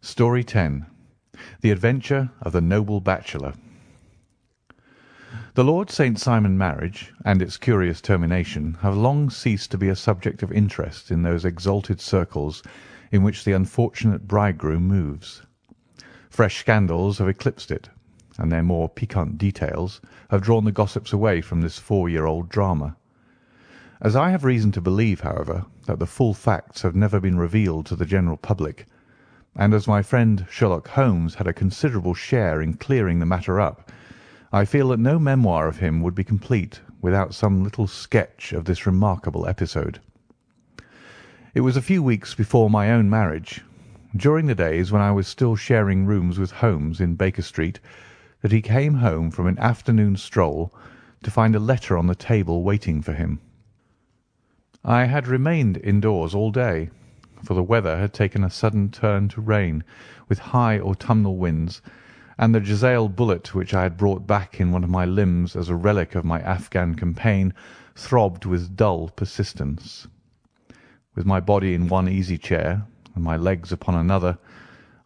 Story 10. The Adventure of the Noble Bachelor. The Lord St. Simon marriage and its curious termination have long ceased to be a subject of interest in those exalted circles in which the unfortunate bridegroom moves. Fresh scandals have eclipsed it, and their more piquant details have drawn the gossips away from this 4-year-old drama. As I have reason to believe, however, that the full facts have never been revealed to the general public, and as my friend Sherlock Holmes had a considerable share in clearing the matter up, I feel that no memoir of him would be complete without some little sketch of this remarkable episode. It was a few weeks before my own marriage, during the days when I was still sharing rooms with Holmes in Baker Street, that he came home from an afternoon stroll to find a letter on the table waiting for him. I had remained indoors all day, for the weather had taken a sudden turn to rain, with high autumnal winds, and the Jezail bullet which I had brought back in one of my limbs as a relic of my Afghan campaign throbbed with dull persistence. With my body in one easy chair and my legs upon another,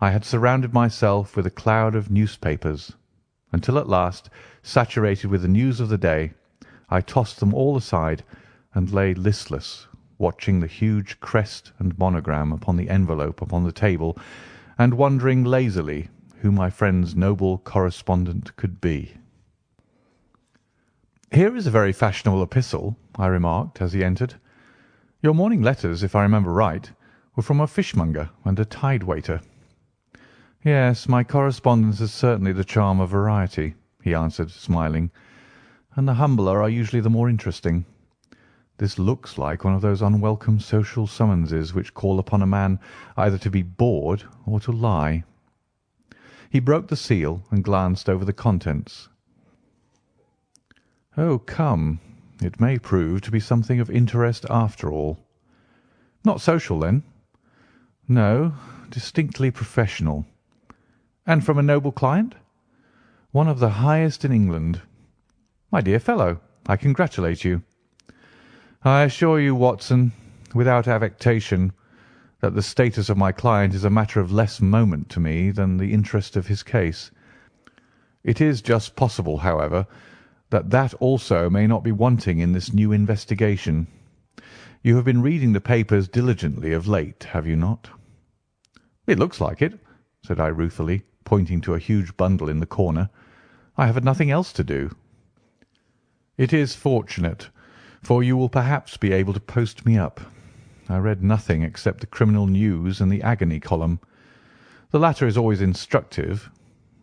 I had surrounded myself with a cloud of newspapers, until at last, saturated with the news of the day, I tossed them all aside and lay listless, watching the huge crest and monogram upon the envelope upon the table, and wondering lazily who my friend's noble correspondent could be. "Here is a very fashionable epistle," I remarked as he entered. "Your morning letters, if I remember right, were from a fishmonger and a tide-waiter." "Yes, my correspondence is certainly the charm of variety," he answered, smiling, "and the humbler are usually the more interesting. This looks like one of those unwelcome social summonses which call upon a man either to be bored or to lie." He broke the seal and glanced over the contents. "Oh, come, it may prove to be something of interest after all." "Not social, then?" "No, distinctly professional." "And from a noble client?" "One of the highest in England." "My dear fellow, I congratulate you." "I assure you, Watson, without affectation, that the status of my client is a matter of less moment to me than the interest of his case. It is just possible, however, that also may not be wanting in this new investigation. You have been reading the papers diligently of late, have you not?" "It looks like it," said I ruefully, pointing to a huge bundle in the corner. "I have had nothing else to do." "It is fortunate, for you will perhaps be able to post me up. I read nothing except the criminal news and the agony column. The latter is always instructive,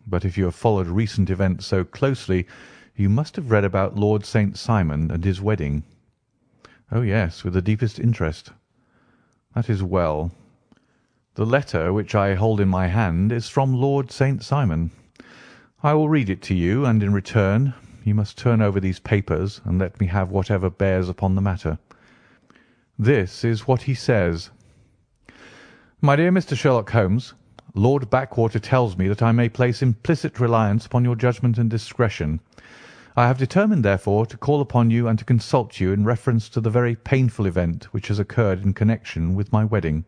but if you have followed recent events so closely, you must have read about Lord St. Simon and his wedding." "Oh, yes, with the deepest interest." "That is well. The letter which I hold in my hand is from Lord St. Simon. I will read it to you, and in return you must turn over these papers and let me have whatever bears upon the matter. This is what he says: "My dear Mr. Sherlock Holmes, Lord Backwater tells me that I may place implicit reliance upon your judgment and discretion. I have determined, therefore, to call upon you and to consult you in reference to the very painful event which has occurred in connection with my wedding.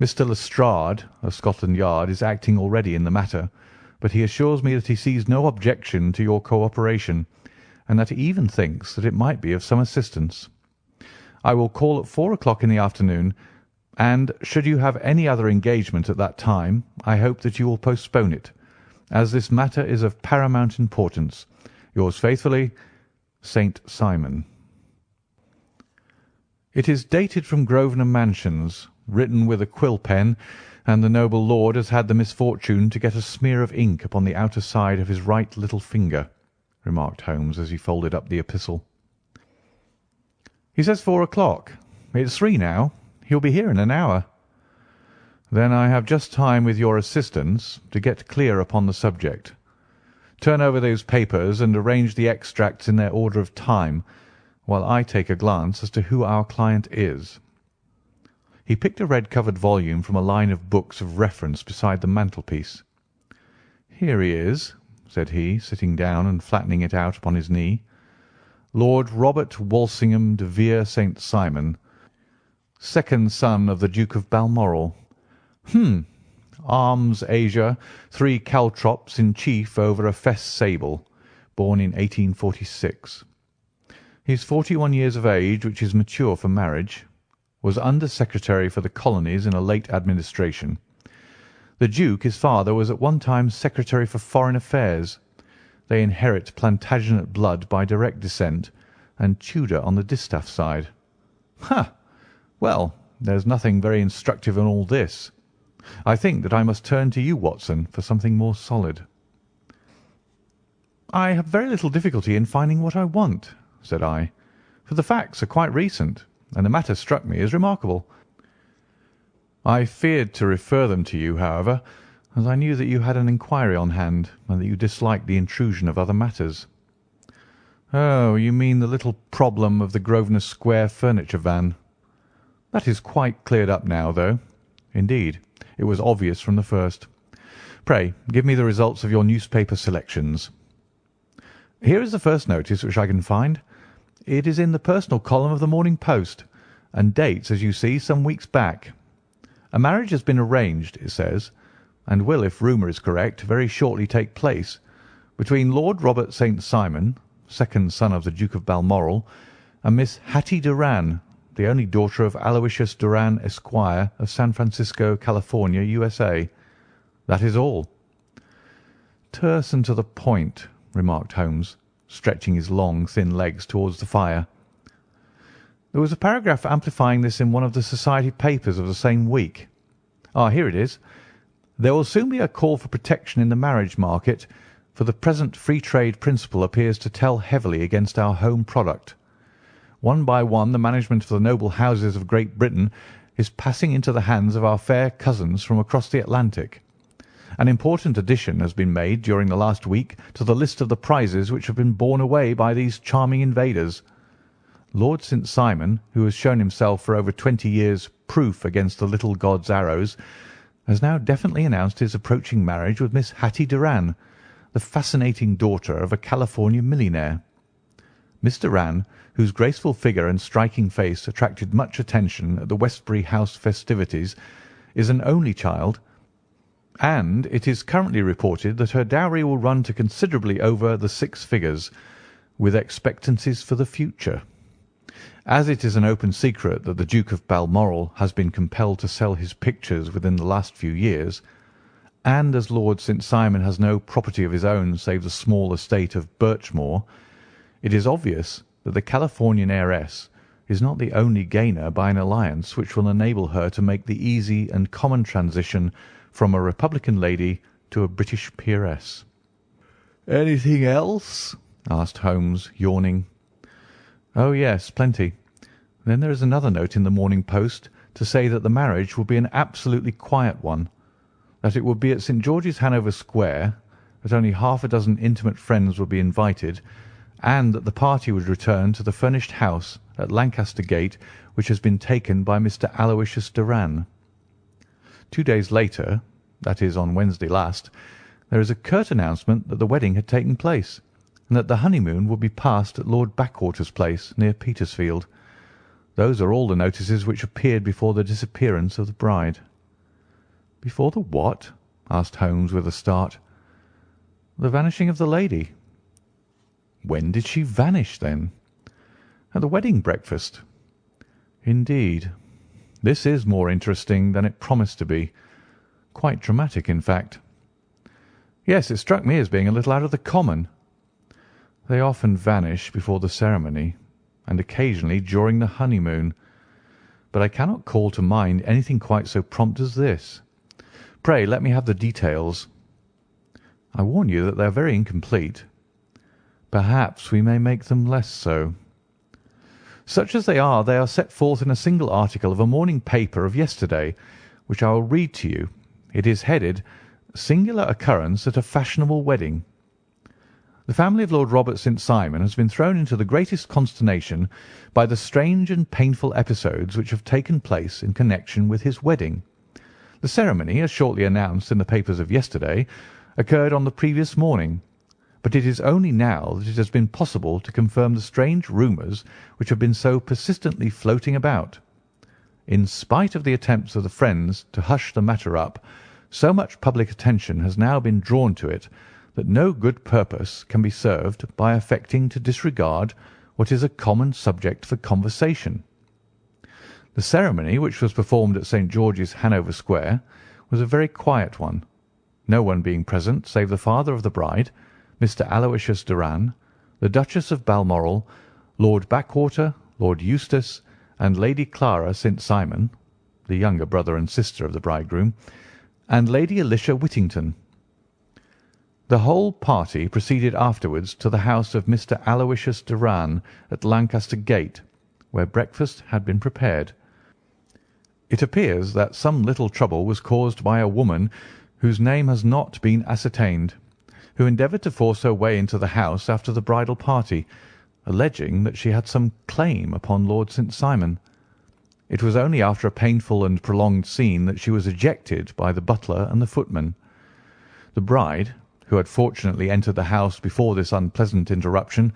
Mr. Lestrade, of Scotland Yard, is acting already in the matter, but he assures me that he sees no objection to your cooperation, and that he even thinks that it might be of some assistance. I will call at 4 o'clock in the afternoon, and should you have any other engagement at that time, I hope that you will postpone it, as this matter is of paramount importance. Yours faithfully, St. Simon." It is dated from Grosvenor Mansions, written with a quill pen, and the noble lord has had the misfortune to get a smear of ink upon the outer side of his right little finger, remarked Holmes as he folded up the epistle. "He says 4 o'clock. It's 3 now. He'll be here in an hour." "Then I have just time, with your assistance, to get clear upon the subject. Turn over those papers and arrange the extracts in their order of time, while I take a glance as to who our client is." He picked a red-covered volume from a line of books of reference beside the mantelpiece. "Here he is," said he, sitting down and flattening it out upon his knee. "Lord Robert Walsingham de Vere St. Simon, second son of the Duke of Balmoral. arms azure, 3 caltrops in chief over a fess sable, born in 1846. He is 41 years of age, which is mature for marriage, was Under-Secretary for the Colonies in a late administration. The Duke, his father, was at one time Secretary for Foreign Affairs. They inherit Plantagenet blood by direct descent, and Tudor on the distaff side. Ha! Well, there's nothing very instructive in all this. I think that I must turn to you, Watson, for something more solid. I have very little difficulty in finding what I want, said I, for the facts are quite recent, and the matter struck me as remarkable. I feared to refer them to you, however, as I knew that you had an inquiry on hand, and that you disliked the intrusion of other matters. Oh, you mean the little problem of the Grosvenor Square furniture van. That is quite cleared up now, though. Indeed, it was obvious from the first. Pray, give me the results of your newspaper selections. Here is the first notice which I can find. It is in the personal column of the Morning Post, and dates, as you see, some weeks back. A marriage has been arranged, it says, and will, if rumour is correct, very shortly take place, between Lord Robert St. Simon, second son of the Duke of Balmoral, and Miss Hattie Doran, the only daughter of Aloysius Doran, Esquire, of San Francisco, California, USA. That is all. Terse and to the point, remarked Holmes, stretching his long, thin legs towards the fire. There was a paragraph amplifying this in one of the society papers of the same week. Here it is. There will soon be a call for protection in the marriage market, for the present free trade principle appears to tell heavily against our home product. One by one the management of the noble houses of Great Britain is passing into the hands of our fair cousins from across the Atlantic. An important addition has been made during the last week to the list of the prizes which have been borne away by these charming invaders. Lord St. Simon, who has shown himself for over 20 years proof against the little god's arrows, has now definitely announced his approaching marriage with Miss Hattie Doran, the fascinating daughter of a California millionaire. Miss Doran, whose graceful figure and striking face attracted much attention at the Westbury House festivities, is an only child, and it is currently reported that her dowry will run to considerably over the 6 figures, with expectancies for the future. As it is an open secret that the Duke of Balmoral has been compelled to sell his pictures within the last few years, and as Lord St. Simon has no property of his own save the small estate of Birchmoor, it is obvious that the Californian heiress is not the only gainer by an alliance which will enable her to make the easy and common transition from a Republican lady to a British peeress. "Anything else?" asked Holmes, yawning. "Oh, yes, plenty. Then there is another note in the Morning Post to say that the marriage will be an absolutely quiet one, that it will be at St. George's, Hanover Square, that only half a dozen intimate friends will be invited, and that the party would return to the furnished house at Lancaster Gate which has been taken by Mr. Aloysius Doran. 2 days later, that is on Wednesday last, there is a curt announcement that the wedding had taken place, and that the honeymoon would be passed at Lord Backwater's place near Petersfield. Those are all the notices which appeared before the disappearance of the bride." "Before the what?" asked Holmes with a start. "The vanishing of the lady." "When did she vanish, then?" "At the wedding breakfast." "Indeed. This is more interesting than it promised to be. Quite dramatic, in fact." "Yes, it struck me as being a little out of the common." "They often vanish before the ceremony, and occasionally during the honeymoon, but I cannot call to mind anything quite so prompt as this. Pray let me have the details." "I warn you that they are very incomplete." "Perhaps we may make them less so." "Such as they are set forth in a single article of a morning paper of yesterday, which I will read to you. It is headed, 'Singular Occurrence at a Fashionable Wedding.' The family of Lord Robert St. Simon has been thrown into the greatest consternation by the strange and painful episodes which have taken place in connection with his wedding. The ceremony, as shortly announced in the papers of yesterday, occurred on the previous morning, but it is only now that it has been possible to confirm the strange rumours which have been so persistently floating about. In spite of the attempts of the friends to hush the matter up, So much public attention has now been drawn to it that no good purpose can be served by affecting to disregard what is a common subject for conversation. The ceremony, which was performed at St. George's, Hanover Square, was a very quiet one, no one being present save the father of the bride, Mr. Aloysius Doran, the Duchess of Balmoral, Lord Backwater, Lord Eustace, and Lady Clara St. Simon, the younger brother and sister of the bridegroom, and Lady Alicia Whittington. The whole party proceeded afterwards to the house of Mr. Aloysius Doran at Lancaster Gate, where breakfast had been prepared. It appears that some little trouble was caused by a woman whose name has not been ascertained, who endeavoured to force her way into the house after the bridal party, alleging that she had some claim upon Lord St. Simon. It was only after a painful and prolonged scene that she was ejected by the butler and the footman. The bride, who had fortunately entered the house before this unpleasant interruption,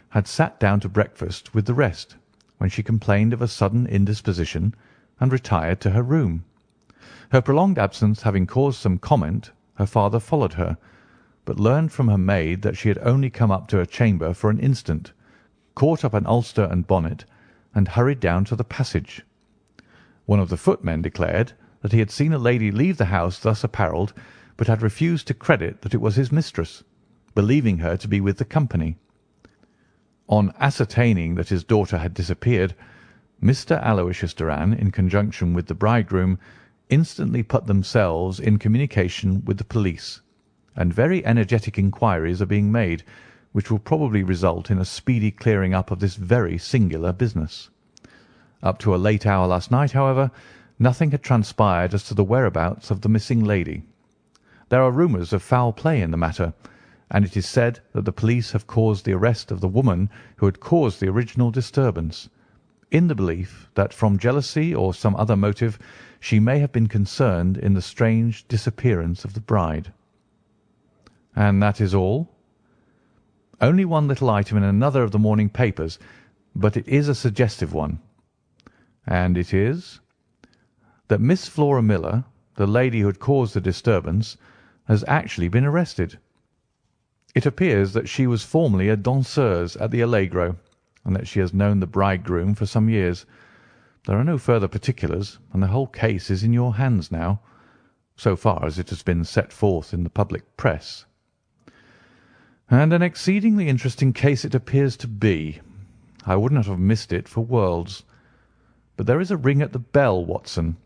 had sat down to breakfast with the rest, when she complained of a sudden indisposition and retired to her room. Her prolonged absence having caused some comment, her father followed her, but learned from her maid that she had only come up to her chamber for an instant, caught up an ulster and bonnet, and hurried down to the passage. One of the footmen declared that he had seen a lady leave the house thus apparelled, but had refused to credit that it was his mistress, believing her to be with the company. On ascertaining that his daughter had disappeared, Mr. Aloysius Doran, in conjunction with the bridegroom, instantly put themselves in communication with the police, and very energetic inquiries are being made, which will probably result in a speedy clearing up of this very singular business. Up to a late hour last night, however, nothing had transpired as to the whereabouts of the missing lady. There are rumours of foul play in the matter, and it is said that the police have caused the arrest of the woman who had caused the original disturbance, in the belief that from jealousy or some other motive she may have been concerned in the strange disappearance of the bride. And that is all? Only one little item in another of the morning papers, but it is a suggestive one. And it is that Miss Flora Miller, the lady who had caused the disturbance, has actually been arrested. It appears that she was formerly a danseuse at the Allegro, and that she has known the bridegroom for some years. There are no further particulars, and the whole case is in your hands now, so far as it has been set forth in the public press. And an exceedingly interesting case it appears to be. I would not have missed it for worlds. But there is a ring at the bell, Watson,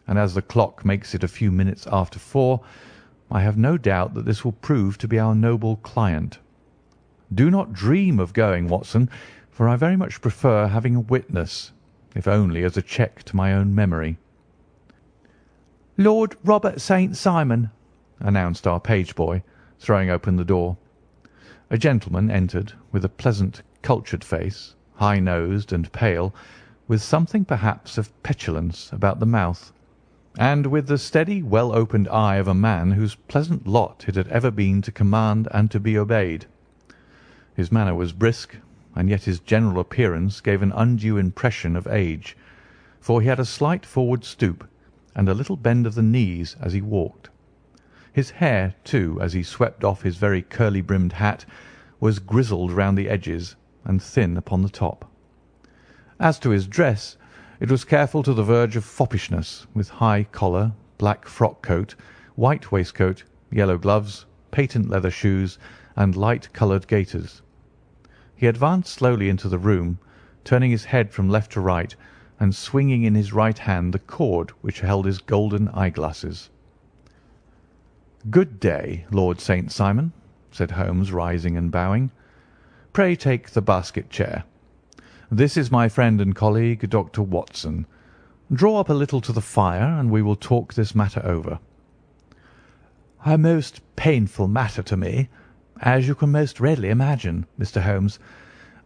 and as the clock makes it a few minutes after 4, I have no doubt that this will prove to be our noble client. Do not dream of going, Watson, for I very much prefer having a witness, if only as a check to my own memory." "Lord Robert St. Simon," announced our page boy, throwing open the door. A gentleman entered with a pleasant, cultured face, high-nosed and pale, with something perhaps of petulance about the mouth, and with the steady, well-opened eye of a man whose pleasant lot it had ever been to command and to be obeyed. His manner was brisk, and yet his general appearance gave an undue impression of age, for he had a slight forward stoop and a little bend of the knees as he walked. His hair, too, as he swept off his very curly-brimmed hat, was grizzled round the edges and thin upon the top. As to his dress, it was careful to the verge of foppishness, with high collar, black frock-coat, white waistcoat, yellow gloves, patent leather shoes, and light-coloured gaiters. He advanced slowly into the room, turning his head from left to right, and swinging in his right hand the cord which held his golden eyeglasses. "Good day, Lord St. Simon," said Holmes, rising and bowing. "Pray take the basket chair. This is my friend and colleague, Dr. Watson. Draw up a little to the fire, and we will talk this matter over." "A most painful matter to me, as you can most readily imagine, Mr. Holmes.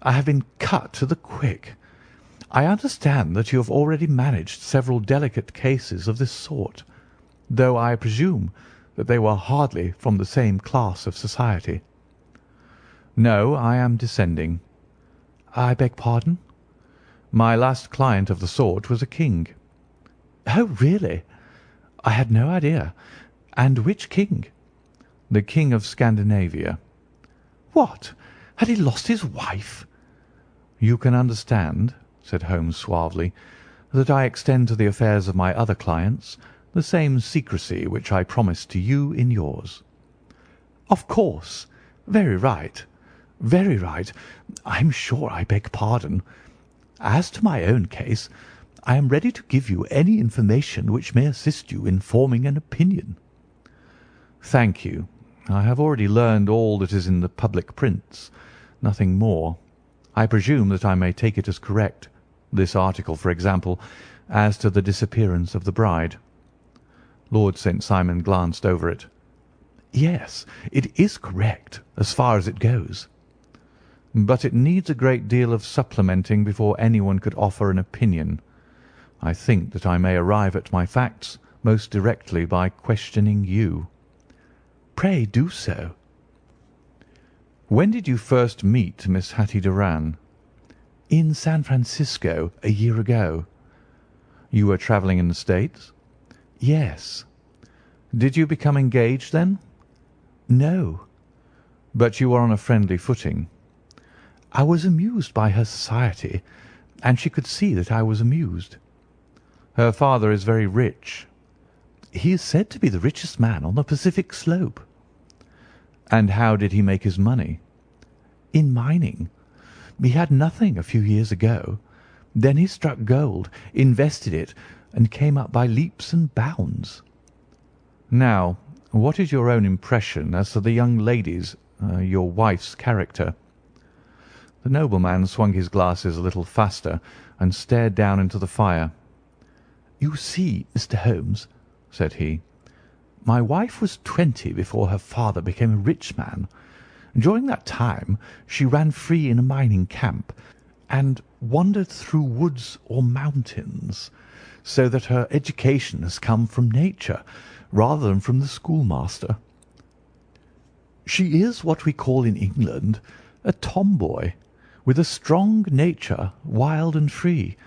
I have been cut to the quick. I understand that you have already managed several delicate cases of this sort, though I presume that they were hardly from the same class of society." "No, I am descending." "I beg pardon?" "My last client of the sort was a king." "Oh, really? I had no idea. "And which king?" "The King of Scandinavia." "What! Had he lost his wife?" "You can understand," said Holmes suavely, "that I extend to the affairs of my other clients the same secrecy which I promised to you in yours." "Of course. Very right. Very right. I am sure I beg pardon. As to my own case, I am ready to give you any information which may assist you in forming an opinion." "Thank you. I have already learned all that is in the public prints, nothing more. I presume that I may take it as correct, this article, for example, as to the disappearance of the bride." Lord St. Simon glanced over it. "Yes, it is correct, as far as it goes." "But it needs a great deal of supplementing before anyone could offer an opinion. I think that I may arrive at my facts most directly by questioning you." "Pray do so." "When did you first meet Miss Hatty Doran?" "In San Francisco, a year ago." "You were travelling in the States?" "Yes." "Did you become engaged then?" "No." "But you were on a friendly footing?" "I was amused by her society, and she could see that I was amused." "Her father is very rich?" "He is said to be the richest man on the Pacific slope." "And how did he make his money?" "In mining. He had nothing a few years ago. Then he struck gold, invested it, and came up by leaps and bounds." "Now, what is your own impression as to the young lady's, your wife's character?" The nobleman swung his glasses a little faster and stared down into the fire. "You see, Mr. Holmes," said he, "my wife was 20 before her father became a rich man. During that time she ran free in a mining camp, and wandered through woods or mountains, so that her education has come from nature rather than from the schoolmaster. She is what we call in England a tomboy, with a strong nature, wild and free,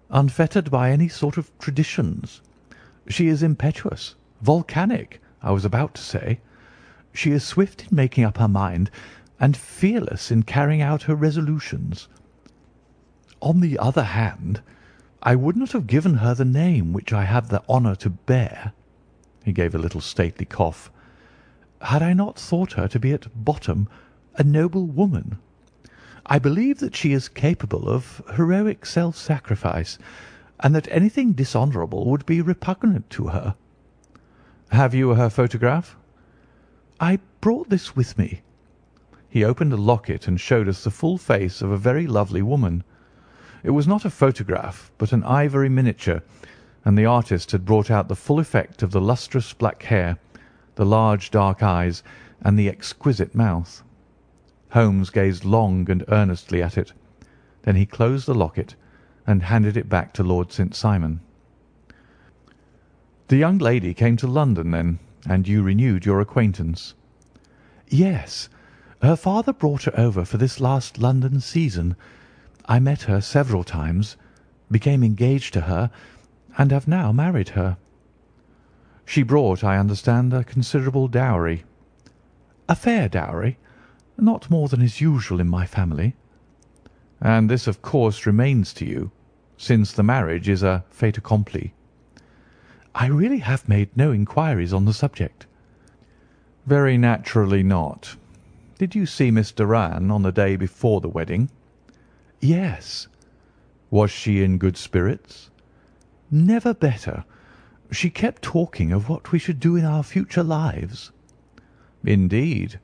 unfettered by any sort of traditions. She is impetuous, volcanic, I was about to say. She is swift in making up her mind, and fearless in carrying out her resolutions. On the other hand, I would not have given her the name which I have the honour to bear," he gave a little stately cough, "had I not thought her to be at bottom a noble woman. I believe that she is capable of heroic self-sacrifice, and that anything dishonourable would be repugnant to her." "Have you her photograph?" "I brought this with me." He opened a locket and showed us the full face of a very lovely woman. It was not a photograph, but an ivory miniature, and the artist had brought out the full effect of the lustrous black hair, the large dark eyes, and the exquisite mouth. Holmes gazed long and earnestly at it. Then he closed the locket and handed it back to Lord St. Simon. "The young lady came to London, then, and you renewed your acquaintance?" "Yes. Her father brought her over for this last London season. I met her several times, became engaged to her, and have now married her." "She brought, I understand, a considerable dowry?" "A fair dowry. Not more than is usual in my family." "And this, of course, remains to you, since the marriage is a fait accompli?" "I really have made no inquiries on the subject." "Very naturally not. Did you see Miss Doran on the day before the wedding?" "Yes." "Was she in good spirits?" "Never better. She kept talking of what we should do in our future lives." "Indeed.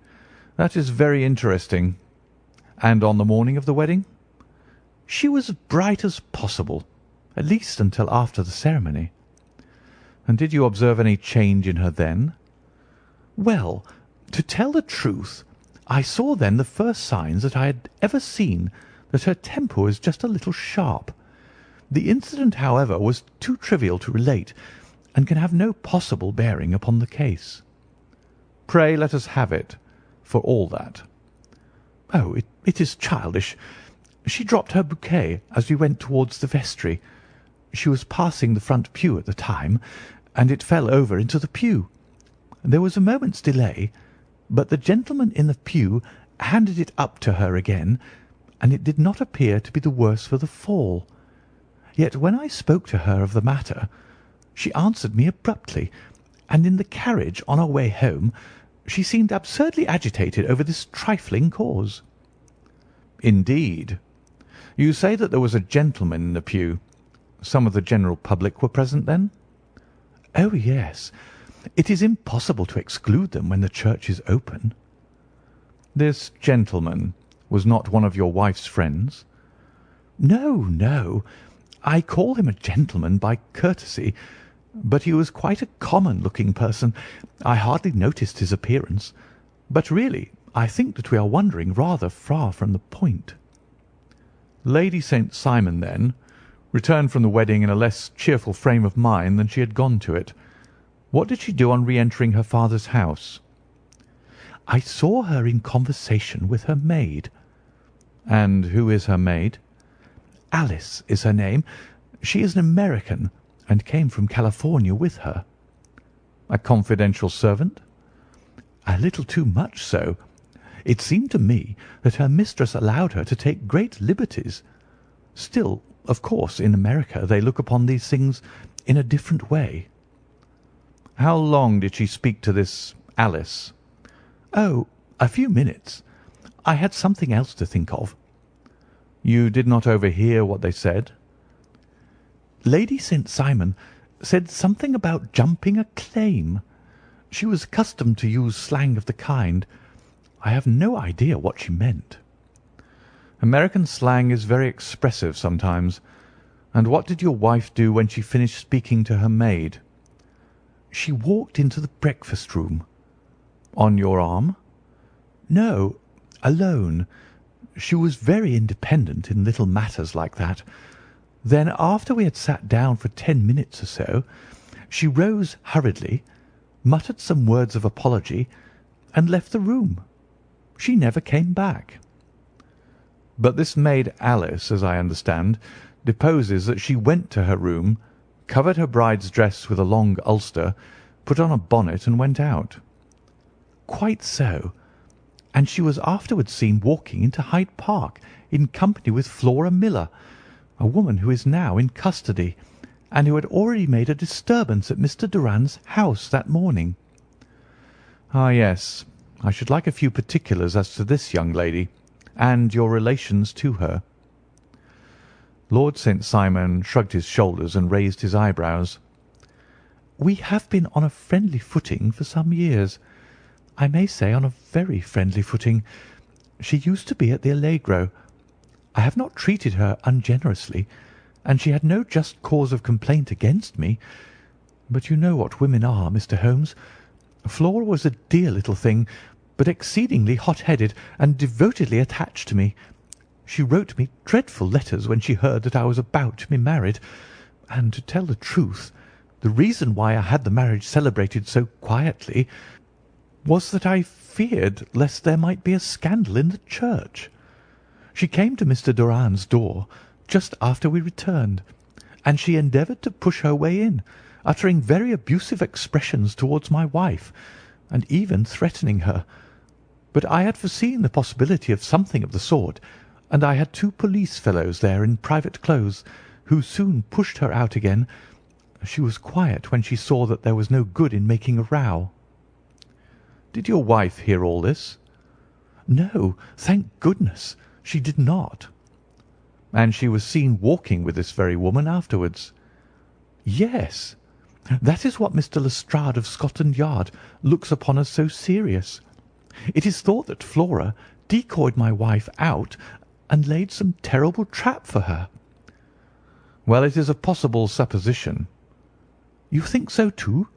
That is very interesting. And on the morning of the wedding?" "She was as bright as possible, at least until after the ceremony." "And did you observe any change in her then?" "Well, to tell the truth, I saw then the first signs that I had ever seen that her temper was just a little sharp. The incident, however, was too trivial to relate, and can have no possible bearing upon the case." "Pray let us have it, for all that." "Oh, it is childish. She dropped her bouquet as we went towards the vestry. She was passing the front pew at the time, and it fell over into the pew. There was a moment's delay, but the gentleman in the pew handed it up to her again, and it did not appear to be the worse for the fall. Yet when I spoke to her of the matter, she answered me abruptly, and in the carriage on our way home she seemed absurdly agitated over this trifling cause." "Indeed. You say that there was a gentleman in the pew. Some of the general public were present, then?" "Oh, yes. It is impossible to exclude them when the church is open." "This gentleman was not one of your wife's friends?" "No, no. I call him a gentleman by courtesy, but he was quite a common-looking person. I hardly noticed his appearance. But really, I think that we are wandering rather far from the point." Lady St. Simon, then, returned from the wedding in a less cheerful frame of mind than she had gone to it. What did she do on re-entering her father's house? "I saw her in conversation with her maid." "And who is her maid?" "Alice is her name. She is an American, and came from California with her." "A confidential servant?" "A little too much so. It seemed to me that her mistress allowed her to take great liberties. Still, of course, in America they look upon these things in a different way." "How long did she speak to this Alice?" "Oh, a few minutes. I had something else to think of." "You did not overhear what they said?" "Lady St. Simon said something about jumping a claim. She was accustomed to use slang of the kind. I have no idea what she meant." "American slang is very expressive sometimes. And what did your wife do when she finished speaking to her maid?" "She walked into the breakfast-room." "On your arm?" "No, alone. She was very independent in little matters like that. Then, after we had sat down for 10 minutes or so, she rose hurriedly, muttered some words of apology, and left the room. She never came back." "But this maid Alice, as I understand, deposes that she went to her room, covered her bride's dress with a long ulster, put on a bonnet, and went out." "Quite so. And she was afterwards seen walking into Hyde Park in company with Flora Miller, a woman who is now in custody, and who had already made a disturbance at Mr. Doran's house that morning." "Ah, yes. I should like a few particulars as to this young lady, and your relations to her." Lord St. Simon shrugged his shoulders and raised his eyebrows. "We have been on a friendly footing for some years. I may say on a very friendly footing. She used to be at the Allegro. I have not treated her ungenerously, and she had no just cause of complaint against me. But you know what women are, Mr. Holmes. Flora was a dear little thing, but exceedingly hot-headed and devotedly attached to me. She wrote me dreadful letters when she heard that I was about to be married, and, to tell the truth, the reason why I had the marriage celebrated so quietly was that I feared lest there might be a scandal in the church. She came to Mr. Doran's door just after we returned, and she endeavoured to push her way in, uttering very abusive expressions towards my wife, and even threatening her. But I had foreseen the possibility of something of the sort, and I had 2 police fellows there in private clothes, who soon pushed her out again. She was quiet when she saw that there was no good in making a row." "Did your wife hear all this?" "No, thank goodness, she did not." "And she was seen walking with this very woman afterwards?" "Yes. That is what Mr. Lestrade of Scotland Yard looks upon as so serious. It is thought that Flora decoyed my wife out and laid some terrible trap for her." "Well, it is a possible supposition." "You think so too?"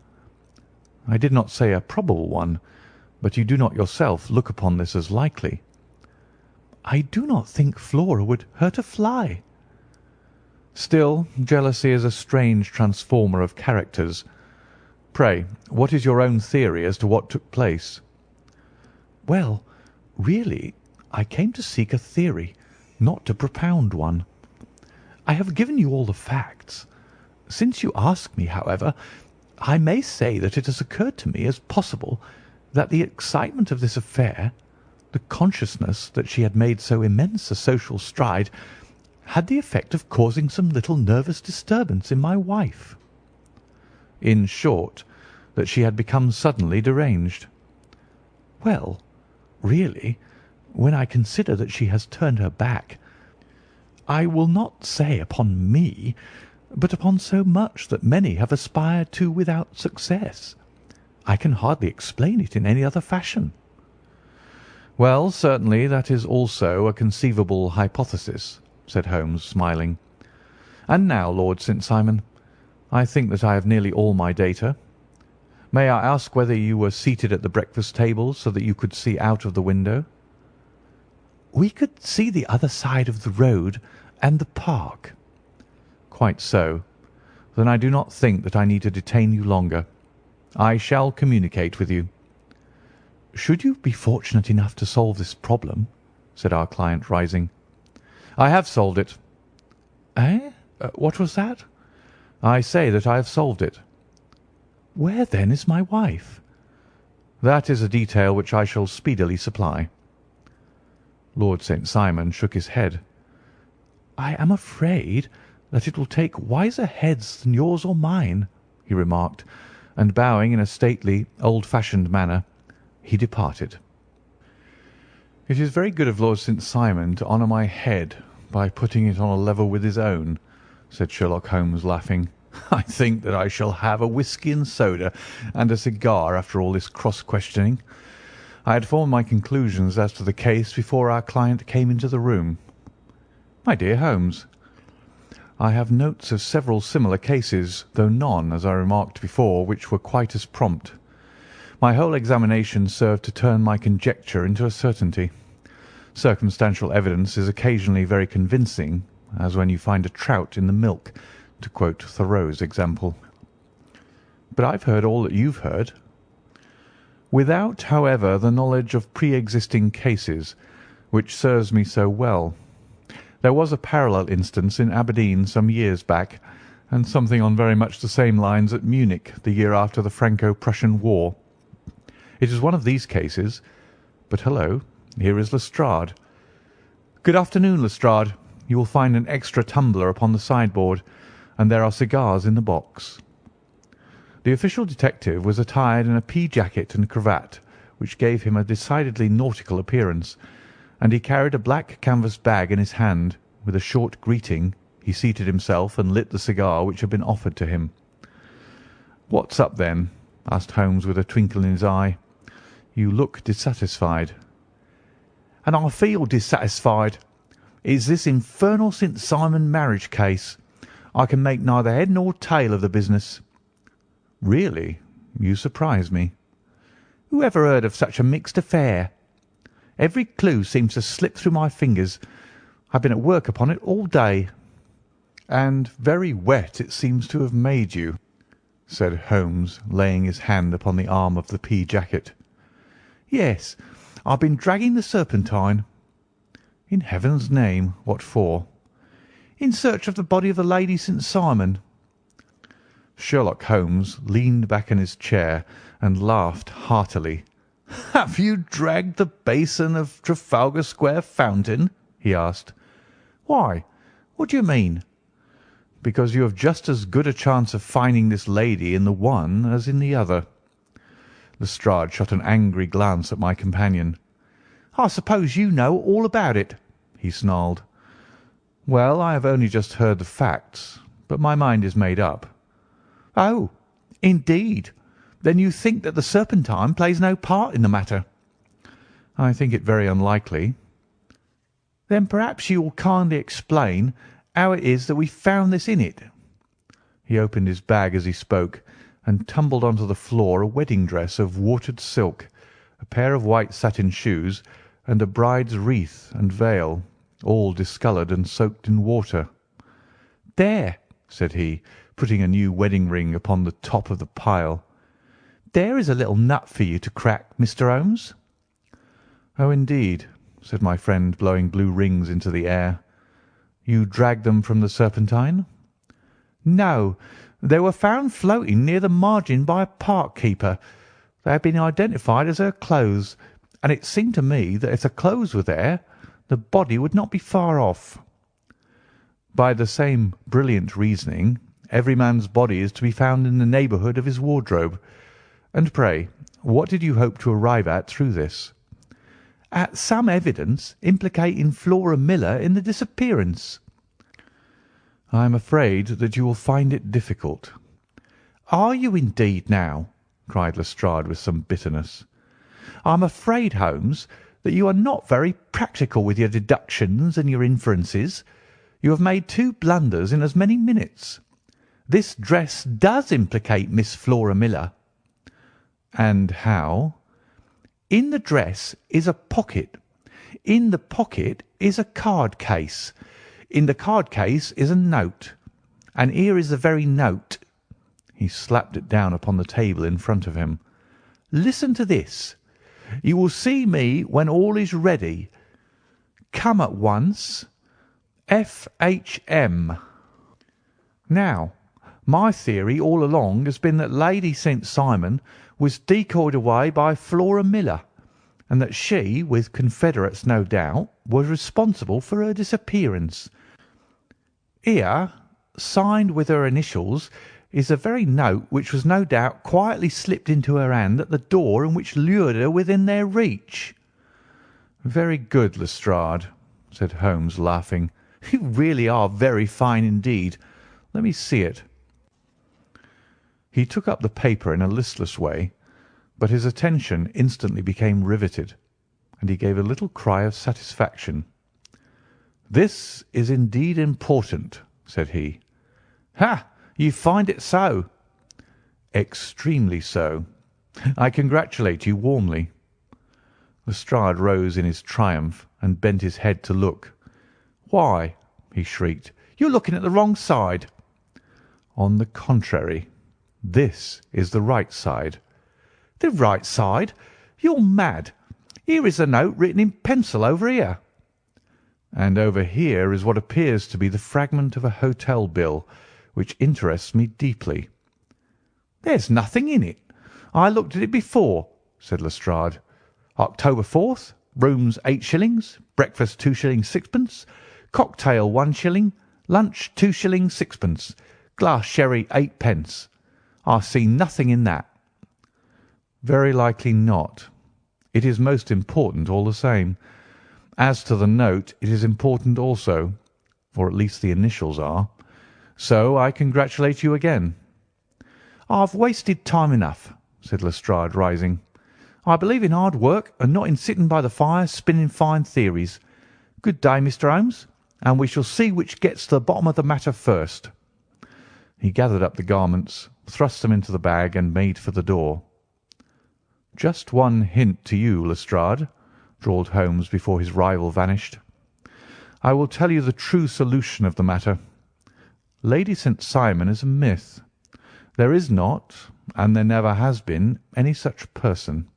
"I did not say a probable one, but you do not yourself look upon this as likely." "I do not think Flora would hurt a fly." "Still, jealousy is a strange transformer of characters. Pray, what is your own theory as to what took place?" "Well, really, I came to seek a theory, not to propound one. I have given you all the facts. Since you ask me, however, I may say that it has occurred to me as possible that the excitement of this affair, the consciousness that she had made so immense a social stride, had the effect of causing some little nervous disturbance in my wife. In short, that she had become suddenly deranged. Well, really, when I consider that she has turned her back, I will not say upon me, but upon so much that many have aspired to without success, I can hardly explain it in any other fashion. Well, certainly that is also a conceivable hypothesis, said Holmes, smiling. And now, Lord St. Simon, I think that I have nearly all my data. May I ask whether you were seated at the breakfast table so that you could see out of the window? We could see the other side of the road and the park. Quite so. Then I do not think that I need to detain you longer. I shall communicate with you. Should you be fortunate enough to solve this problem, said our client, rising. I have solved it. Eh? What was that? I say that I have solved it. Where, then, is my wife? That is a detail which I shall speedily supply. Lord St. Simon shook his head. I am afraid that it will take wiser heads than yours or mine, he remarked, and bowing in a stately, old-fashioned manner, he departed. It is very good of Lord St. Simon to honour my head by putting it on a level with his own, said Sherlock Holmes, laughing. I think that I shall have a whisky and soda and a cigar after all this cross-questioning. I had formed my conclusions as to the case before our client came into the room. My dear Holmes, I have notes of several similar cases, though none, as I remarked before, which were quite as prompt. My whole examination served to turn my conjecture into a certainty. Circumstantial evidence is occasionally very convincing, as when you find a trout in the milk, to quote Thoreau's example. But I've heard all that you've heard. Without, however, the knowledge of pre-existing cases, which serves me so well. There was a parallel instance in Aberdeen some years back, and something on very much the same lines at Munich the year after the Franco-Prussian War. It is one of these cases. But hullo, here is Lestrade. Good afternoon, Lestrade. You will find an extra tumbler upon the sideboard, and there are cigars in the box. The official detective was attired in a pea jacket and cravat, which gave him a decidedly nautical appearance, and he carried a black canvas bag in his hand. With a short greeting, he seated himself and lit the cigar which had been offered to him. "What's up, then?" asked Holmes with a twinkle in his eye. "You look dissatisfied." "And I feel dissatisfied. It's this infernal St. Simon marriage case. I can make neither head nor tail of the business." "Really? You surprise me." "Who ever heard of such a mixed affair? Every clue seems to slip through my fingers. I've been at work upon it all day." "And very wet it seems to have made you," said Holmes, laying his hand upon the arm of the pea jacket. "Yes, I've been dragging the Serpentine." "In heaven's name, what for?" "In search of the body of the Lady St. Simon." Sherlock Holmes leaned back in his chair and laughed heartily. "Have you dragged the basin of Trafalgar Square fountain?" he asked. "Why? What do you mean?" "Because you have just as good a chance of finding this lady in the one as in the other." Lestrade shot an angry glance at my companion. "I suppose you know all about it," he snarled. "Well, I have only just heard the facts, but my mind is made up." "Oh, indeed. Then you think that the Serpentine plays no part in the matter?" "I think it very unlikely." "Then perhaps you will kindly explain how it is that we found this in it." He opened his bag as he spoke, and tumbled onto the floor a wedding dress of watered silk, a pair of white satin shoes, and a bride's wreath and veil, all discoloured and soaked in water. "There," said he, putting a new wedding ring upon the top of the pile. "There is a little nut for you to crack, Mr. Holmes." "Oh, indeed," said my friend, blowing blue rings into the air. "You dragged them from the Serpentine?" "No, They were found floating near the margin by a park keeper. They had been identified as her clothes, and it seemed to me that if the clothes were there, the body would not be far off. By the same brilliant reasoning, every man's body is to be found in the neighbourhood of his wardrobe. And pray, what did you hope to arrive at through this?" "At some evidence implicating Flora Miller in the disappearance." "I am afraid that you will find it difficult." "Are you indeed now?" cried Lestrade with some bitterness. "I am afraid, Holmes, that you are not very practical with your deductions and your inferences. You have made two blunders in as many minutes. This dress does implicate Miss Flora Miller." "And how?" "In the dress is a pocket. In the pocket is a card case. In the card case is a note. And here is the very note." He slapped it down upon the table in front of him. "Listen to this. 'You will see me when all is ready. Come at once. F.H.M.' Now, my theory all along has been that Lady St. Simon was decoyed away by Flora Miller, and that she, with confederates no doubt, was responsible for her disappearance. Here, signed with her initials, is the very note which was no doubt quietly slipped into her hand at the door and which lured her within their reach." "Very good, Lestrade," said Holmes, laughing. "You really are very fine indeed. Let me see it." He took up the paper in a listless way, but his attention instantly became riveted, and he gave a little cry of satisfaction. "This is indeed important," said he. "Ha! You find it so?" "Extremely so. I congratulate you warmly." Lestrade rose in his triumph and bent his head to look. "Why," he shrieked, "you're looking at the wrong side." "On the contrary, this is the right side." "The right side? You're mad. Here is the note written in pencil over here." "And over here is what appears to be the fragment of a hotel bill, which interests me deeply." "There's nothing in it. I looked at it before," said Lestrade. "October 4th, rooms 8 shillings, breakfast 2 shillings 6pence, cocktail 1 shilling, lunch 2 shillings 6pence, glass sherry 8 pence. I see nothing in that." "Very likely not. It is most important all the same. As to the note, it is important also, or at least the initials are. So I congratulate you again." "I've wasted time enough," said Lestrade, rising. "I believe in hard work and not in sitting by the fire spinning fine theories. Good day, Mr. Holmes, and we shall see which gets to the bottom of the matter first." He gathered up the garments, thrust them into the bag, and made for the door. "Just one hint to you, Lestrade," drawled Holmes before his rival vanished. "I will tell you the true solution of the matter. Lady St. Simon is a myth. There is not, and there never has been, any such person."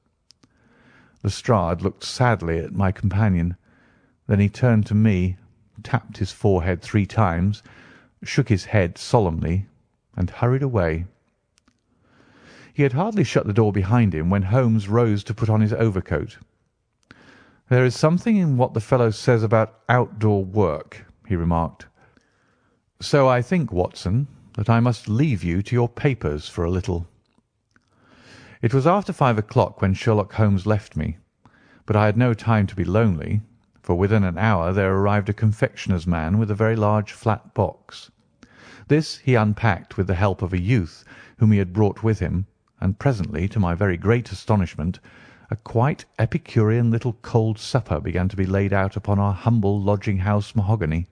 Lestrade looked sadly at my companion. Then he turned to me, tapped his forehead 3 times, shook his head solemnly, and hurried away. He had hardly shut the door behind him when Holmes rose to put on his overcoat. "There is something in what the fellow says about outdoor work," he remarked. "So I think, Watson, that I must leave you to your papers for a little." It was after 5 o'clock when Sherlock Holmes left me, but I had no time to be lonely, for within an hour there arrived a confectioner's man with a very large flat box. This he unpacked with the help of a youth whom he had brought with him, and presently, to my very great astonishment, a quite Epicurean little cold supper began to be laid out upon our humble lodging-house mahogany.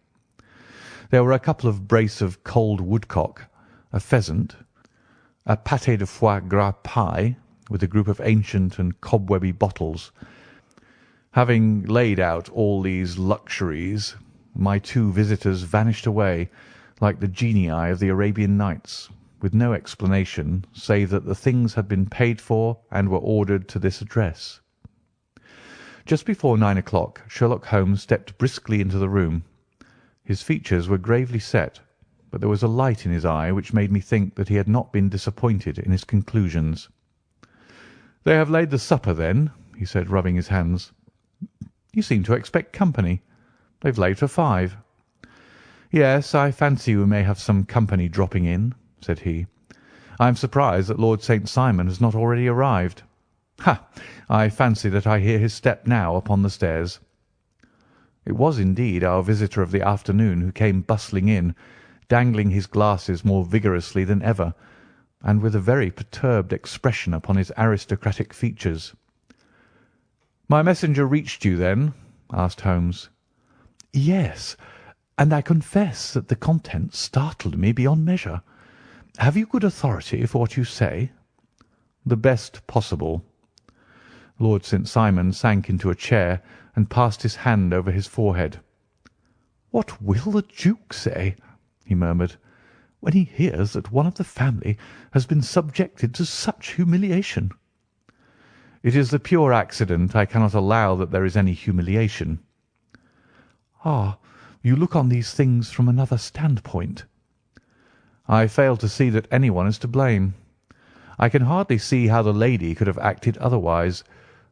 There were a couple of brace of cold woodcock, a pheasant, a pâté de foie gras pie, with a group of ancient and cobwebby bottles. Having laid out all these luxuries, my 2 visitors vanished away, like the genii of the Arabian Nights, with no explanation save that the things had been paid for and were ordered to this address. Just before 9 o'clock Sherlock Holmes stepped briskly into the room. His features were gravely set, but there was a light in his eye which made me think that he had not been disappointed in his conclusions. "They have laid the supper, then?" he said, rubbing his hands. "You seem to expect company. They've laid for 5. "Yes, I fancy we may have some company dropping in," said he. "I am surprised that Lord St. Simon has not already arrived. Ha! I fancy that I hear his step now upon the stairs." It was indeed our visitor of the afternoon who came bustling in, dangling his glasses more vigorously than ever, and with a very perturbed expression upon his aristocratic features. "My messenger reached you, then?" asked Holmes. "Yes, and I confess that the contents startled me beyond measure. Have you good authority for what you say?" "The best possible." Lord St. Simon sank into a chair and passed his hand over his forehead. "What will the Duke say," he murmured, "when he hears that one of the family has been subjected to such humiliation?" "It is the pure accident. I cannot allow that there is any humiliation." "Ah, you look on these things from another standpoint." "I fail to see that anyone is to blame. I can hardly see how the lady could have acted otherwise,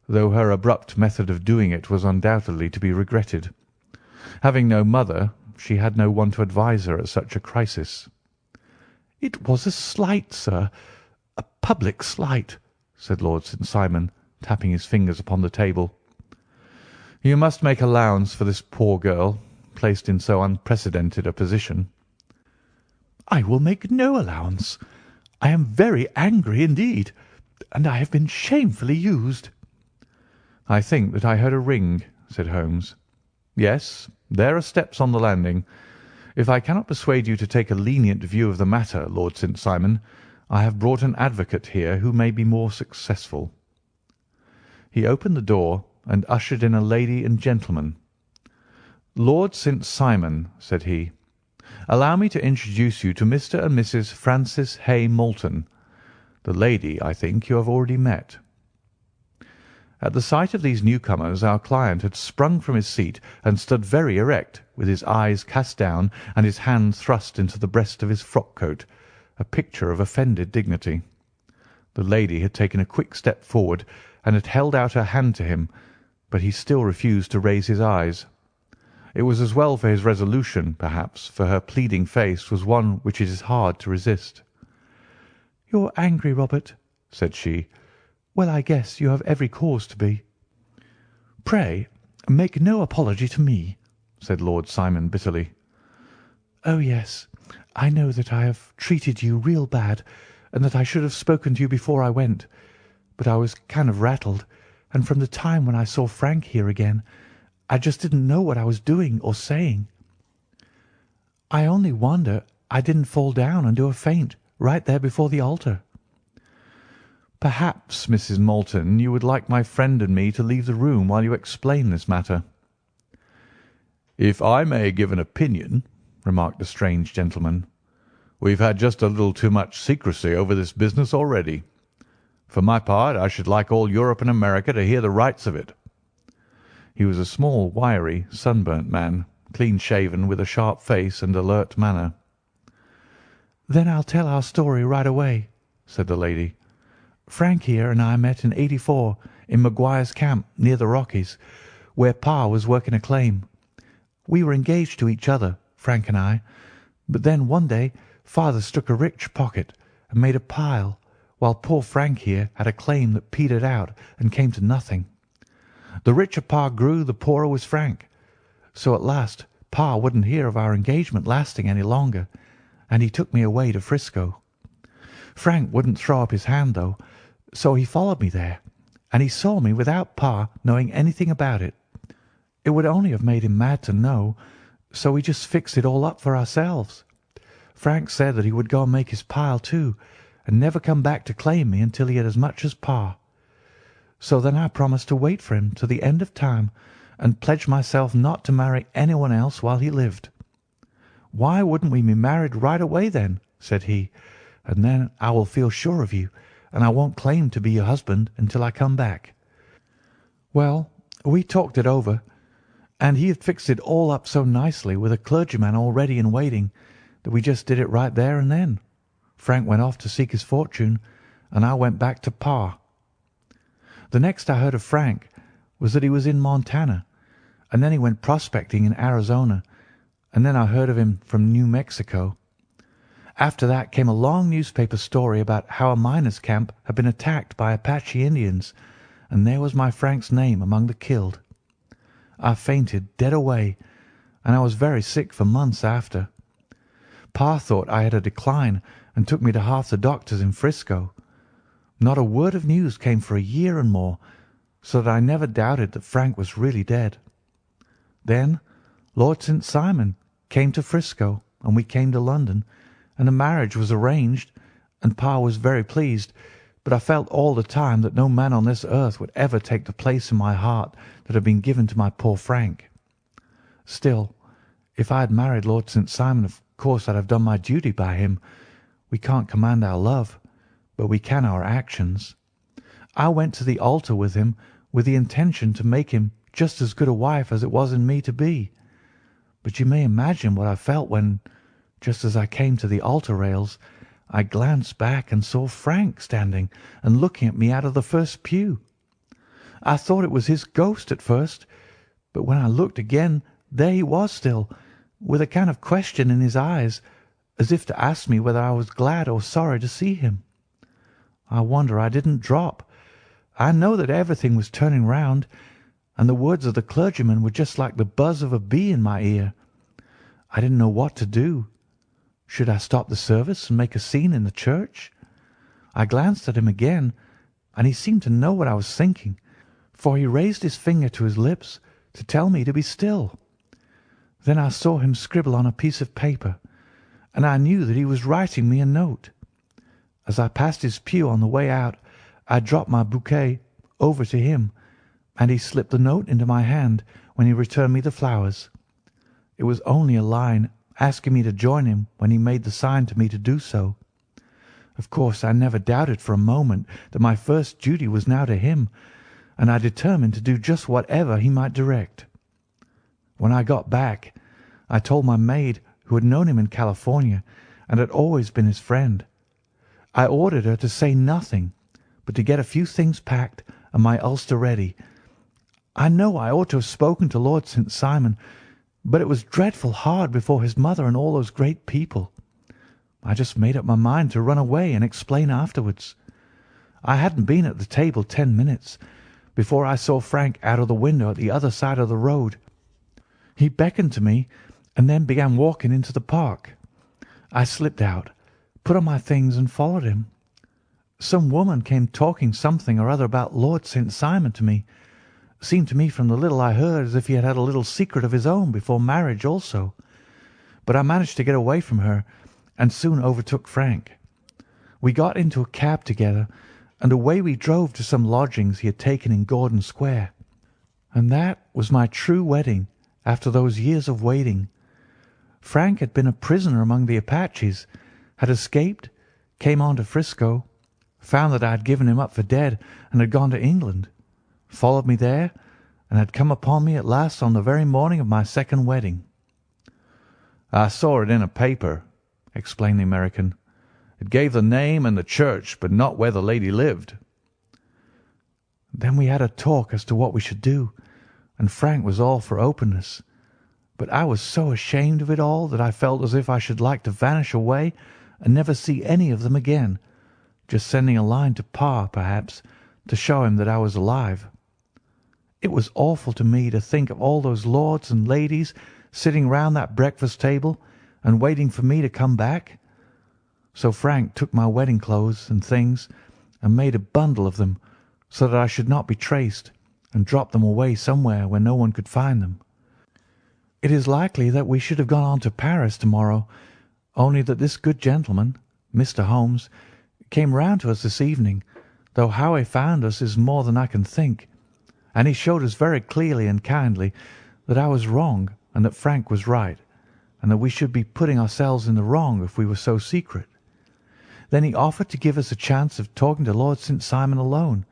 though her abrupt method of doing it was undoubtedly to be regretted. Having no mother, she had no one to advise her at such a crisis." "It was a slight, sir, a public slight," said Lord St. Simon, tapping his fingers upon the table. "You must make allowance for this poor girl, placed in so unprecedented a position." "I will make no allowance. I am very angry indeed, and I have been shamefully used." "I think that I heard a ring," said Holmes. "Yes, there are steps on the landing. If I cannot persuade you to take a lenient view of the matter, Lord St. Simon, I have brought an advocate here who may be more successful." He opened the door and ushered in a lady and gentleman. "Lord St. Simon," said he, "allow me to introduce you to Mr. and Mrs. Francis Hay Moulton. The lady, I think, you have already met." At the sight of these newcomers our client had sprung from his seat and stood very erect, with his eyes cast down and his hand thrust into the breast of his frock-coat, a picture of offended dignity. The lady had taken a quick step forward and had held out her hand to him, but he still refused to raise his eyes. It was as well for his resolution, perhaps, for her pleading face was one which it is hard to resist. "You're angry, Robert," said she. "Well, I guess you have every cause to be." "Pray make no apology to me," said Lord Simon bitterly. "Oh, yes, I know that I have treated you real bad, and that I should have spoken to you before I went, but I was kind of rattled, and from the time when I saw Frank here again, I just didn't know what I was doing or saying. I only wonder I didn't fall down and do a faint right there before the altar." "Perhaps, Mrs. Moulton, you would like my friend and me to leave the room while you explain this matter." "If I may give an opinion," remarked the strange gentleman, "we've had just a little too much secrecy over this business already. For my part, I should like all Europe and America to hear the rights of it." He was a small, wiry, sunburnt man, clean-shaven, with a sharp face and alert manner. "Then I'll tell our story right away," said the lady. "Frank here and I met in '84 in Maguire's camp near the Rockies, where Pa was working a claim. We were engaged to each other, Frank and I, but then one day Father struck a rich pocket and made a pile, while poor Frank here had a claim that petered out and came to nothing. The richer Pa grew, the poorer was Frank. So at last Pa wouldn't hear of our engagement lasting any longer, and he took me away to Frisco. Frank wouldn't throw up his hand, though, so he followed me there, and he saw me without Pa knowing anything about it. It would only have made him mad to know, so we just fixed it all up for ourselves. Frank said that he would go and make his pile too, and never come back to claim me until he had as much as Pa. So then I promised to wait for him to the end of time, and pledged myself not to marry anyone else while he lived. 'Why wouldn't we be married right away then?' said he, 'and then I will feel sure of you, and I won't claim to be your husband until I come back.' Well, we talked it over, and he had fixed it all up so nicely with a clergyman already in waiting that we just did it right there and then. Frank went off to seek his fortune, and I went back to Pa. The next I heard of Frank was that he was in Montana, and then he went prospecting in Arizona, and then I heard of him from New Mexico. After that came a long newspaper story about how a miners' camp had been attacked by Apache Indians, and there was my Frank's name among the killed. I fainted dead away, and I was very sick for months after. Pa thought I had a decline and took me to half the doctors in Frisco. Not a word of news came for a year and more, so that I never doubted that Frank was really dead. Then Lord St. Simon came to Frisco, and we came to London, and a marriage was arranged, and Pa was very pleased, but I felt all the time that no man on this earth would ever take the place in my heart that had been given to my poor Frank. Still, if I had married Lord St. Simon, of course I'd have done my duty by him. We can't command our love, but we can our actions. I went to the altar with him with the intention to make him just as good a wife as it was in me to be. But you may imagine what I felt when, just as I came to the altar rails, I glanced back and saw Frank standing and looking at me out of the first pew. I thought it was his ghost at first, but when I looked again, there he was still, with a kind of question in his eyes, as if to ask me whether I was glad or sorry to see him. I wonder I didn't drop. I know that everything was turning round, and the words of the clergyman were just like the buzz of a bee in my ear. I didn't know what to do. Should I stop the service and make a scene in the church? I glanced at him again, and he seemed to know what I was thinking, for he raised his finger to his lips to tell me to be still. Then I saw him scribble on a piece of paper, and I knew that he was writing me a note. As I passed his pew on the way out, I dropped my bouquet over to him, and he slipped the note into my hand when he returned me the flowers. It was only a line asking me to join him when he made the sign to me to do so. Of course, I never doubted for a moment that my first duty was now to him, and I determined to do just whatever he might direct. When I got back, I told my maid, who had known him in California and had always been his friend. I ordered her to say nothing, but to get a few things packed and my ulster ready. I know I ought to have spoken to Lord St. Simon, but it was dreadful hard before his mother and all those great people. I just made up my mind to run away and explain afterwards. I hadn't been at the table 10 minutes before I saw Frank out of the window at the other side of the road. He beckoned to me and then began walking into the park. I slipped out, put on my things and followed him. Some woman came talking something or other about Lord St. Simon to me. Seemed to me from the little I heard as if he had had a little secret of his own before marriage also. But I managed to get away from her and soon overtook Frank. We got into a cab together, and away we drove to some lodgings he had taken in Gordon Square. And that was my true wedding after those years of waiting. Frank had been a prisoner among the Apaches, had escaped, came on to Frisco, found that I had given him up for dead and had gone to England, followed me there, and had come upon me at last on the very morning of my second wedding. "I saw it in a paper," explained the American. "It gave the name and the church, but not where the lady lived." Then we had a talk as to what we should do, and Frank was all for openness. But I was so ashamed of it all that I felt as if I should like to vanish away and never see any of them again, just sending a line to Pa, perhaps, to show him that I was alive. It was awful to me to think of all those lords and ladies sitting round that breakfast table and waiting for me to come back. So Frank took my wedding clothes and things and made a bundle of them so that I should not be traced, and dropped them away somewhere where no one could find them. It is likely that we should have gone on to Paris tomorrow, only that this good gentleman, Mr. Holmes, came round to us this evening, though how he found us is more than I can think, and he showed us very clearly and kindly that I was wrong and that Frank was right, and that we should be putting ourselves in the wrong if we were so secret. Then he offered to give us a chance of talking to Lord St. Simon alone,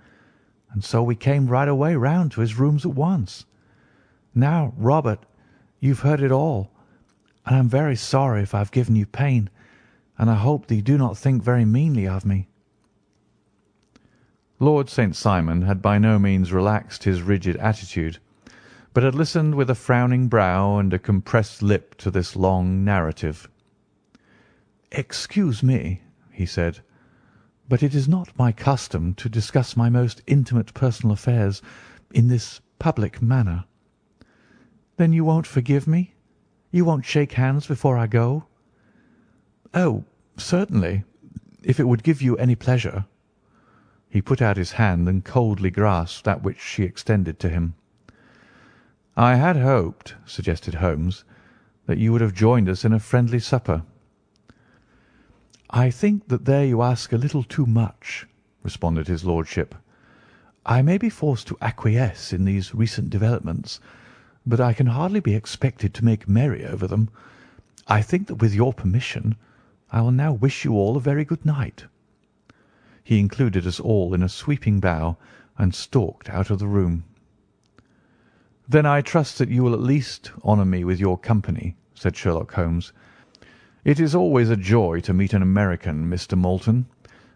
and so we came right away round to his rooms at once. Now, Robert, you've heard it all. and I am very sorry if I have given you pain, and I hope that you do not think very meanly of me." Lord St. Simon had by no means relaxed his rigid attitude, but had listened with a frowning brow and a compressed lip to this long narrative. "Excuse me," he said, "but it is not my custom to discuss my most intimate personal affairs in this public manner." "Then you won't forgive me? You won't shake hands before I go?" "Oh, certainly, if it would give you any pleasure." He put out his hand and coldly grasped that which she extended to him. "I had hoped," suggested Holmes, "that you would have joined us in a friendly supper." "I think that there you ask a little too much," responded his lordship. "I may be forced to acquiesce in these recent developments, but I can hardly be expected to make merry over them. I think that with your permission I will now wish you all a very good night." He included us all in a sweeping bow and stalked out of the room. "Then I trust that you will at least honour me with your company," said Sherlock Holmes. "It is always a joy to meet an American, Mr. Moulton,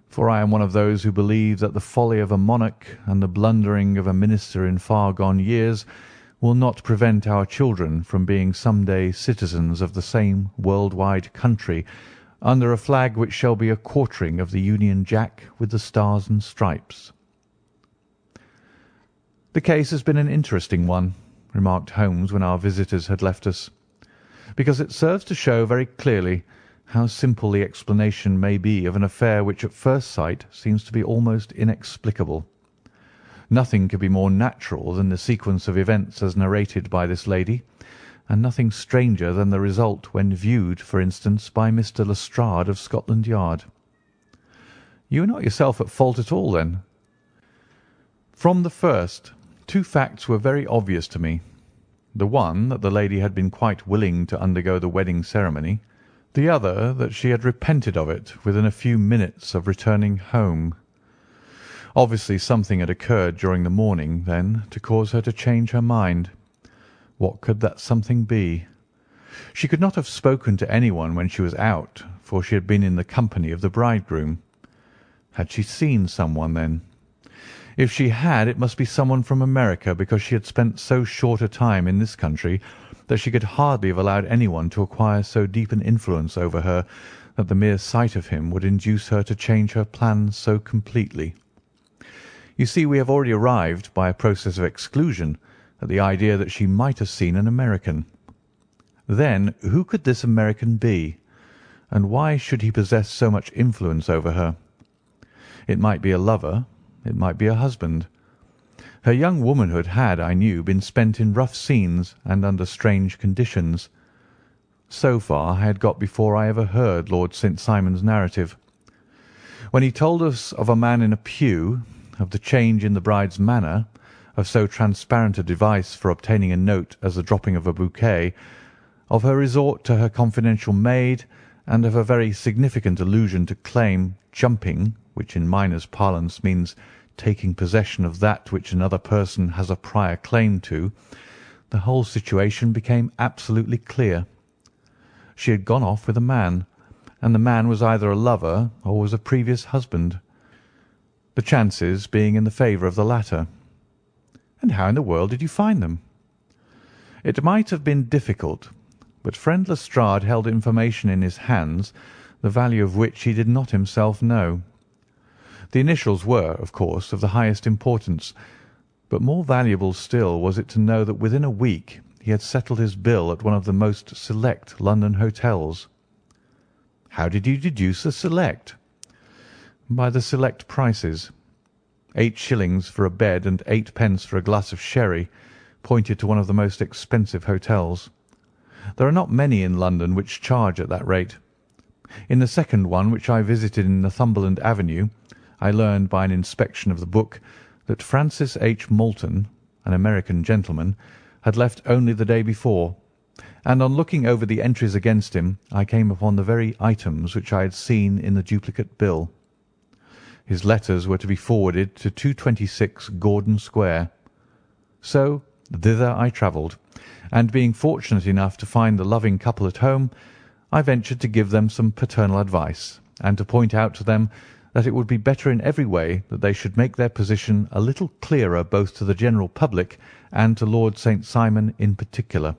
for I am one of those who believe that the folly of a monarch and the blundering of a minister in far gone years will not prevent our children from being some day citizens of the same world-wide country under a flag which shall be a quartering of the Union Jack with the Stars and Stripes." "The case has been an interesting one," remarked Holmes when our visitors had left us, "because it serves to show very clearly how simple the explanation may be of an affair which at first sight seems to be almost inexplicable. Nothing could be more natural than the sequence of events as narrated by this lady, and nothing stranger than the result when viewed, for instance, by Mr. Lestrade of Scotland Yard." "You are not yourself at fault at all, then?" "From the first, two facts were very obvious to me. The one, that the lady had been quite willing to undergo the wedding ceremony. The other, that she had repented of it within a few minutes of returning home. Obviously something had occurred during the morning, then, to cause her to change her mind. What could that something be? She could not have spoken to anyone when she was out, for she had been in the company of the bridegroom. Had she seen someone, then? If she had, it must be someone from America, because she had spent so short a time in this country that she could hardly have allowed anyone to acquire so deep an influence over her that the mere sight of him would induce her to change her plans so completely. You see, we have already arrived, by a process of exclusion, at the idea that she might have seen an American. Then, who could this American be, and why should he possess so much influence over her? It might be a lover, it might be a husband. Her young womanhood had, I knew, been spent in rough scenes and under strange conditions. So far I had got before I ever heard Lord St. Simon's narrative. When he told us of a man in a pew, of the change in the bride's manner, of so transparent a device for obtaining a note as the dropping of a bouquet, of her resort to her confidential maid, and of a very significant allusion to claim jumping, which in miners' parlance means taking possession of that which another person has a prior claim to, the whole situation became absolutely clear. She had gone off with a man, and the man was either a lover or was a previous husband, the chances being in the favour of the latter. "And how in the world did you find them?" "It might have been difficult, but friend Lestrade held information in his hands the value of which he did not himself know. The initials were, of course, of the highest importance, but more valuable still was it to know that within a week he had settled his bill at one of the most select London hotels." "How did you deduce the select?" "By the select prices. 8 shillings for a bed and 8 pence for a glass of sherry pointed to one of the most expensive hotels. There are not many in London which charge at that rate. In the second one, which I visited in Northumberland Avenue, I learned by an inspection of the book that Francis H. Moulton, an American gentleman, had left only the day before, and on looking over the entries against him I came upon the very items which I had seen in the duplicate bill. His letters were to be forwarded to 226 Gordon Square. So Thither I travelled, and being fortunate enough to find the loving couple at home, I ventured to give them some paternal advice, and to point out to them that it would be better in every way that they should make their position a little clearer both to the general public and to Lord St. Simon in particular.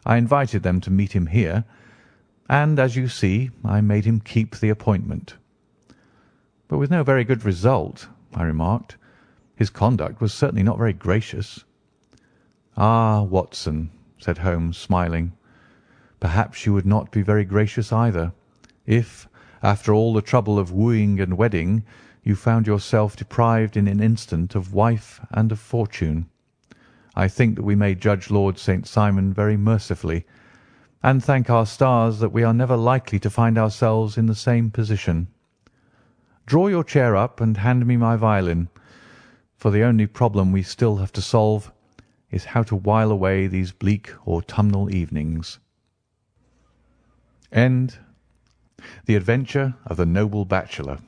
I invited them to meet him here, and, as you see, I made him keep the appointment. But with no very good result, I remarked. His conduct was certainly not very gracious. "Ah, Watson," said Holmes, smiling, "perhaps you would not be very gracious either, if, after all the trouble of wooing and wedding, you found yourself deprived in an instant of wife and of fortune. I think that we may judge Lord St. Simon very mercifully, and thank our stars that we are never likely to find ourselves in the same position. Draw your chair up and hand me my violin, for the only problem we still have to solve is how to while away these bleak autumnal evenings." End. The Adventure of the Noble Bachelor.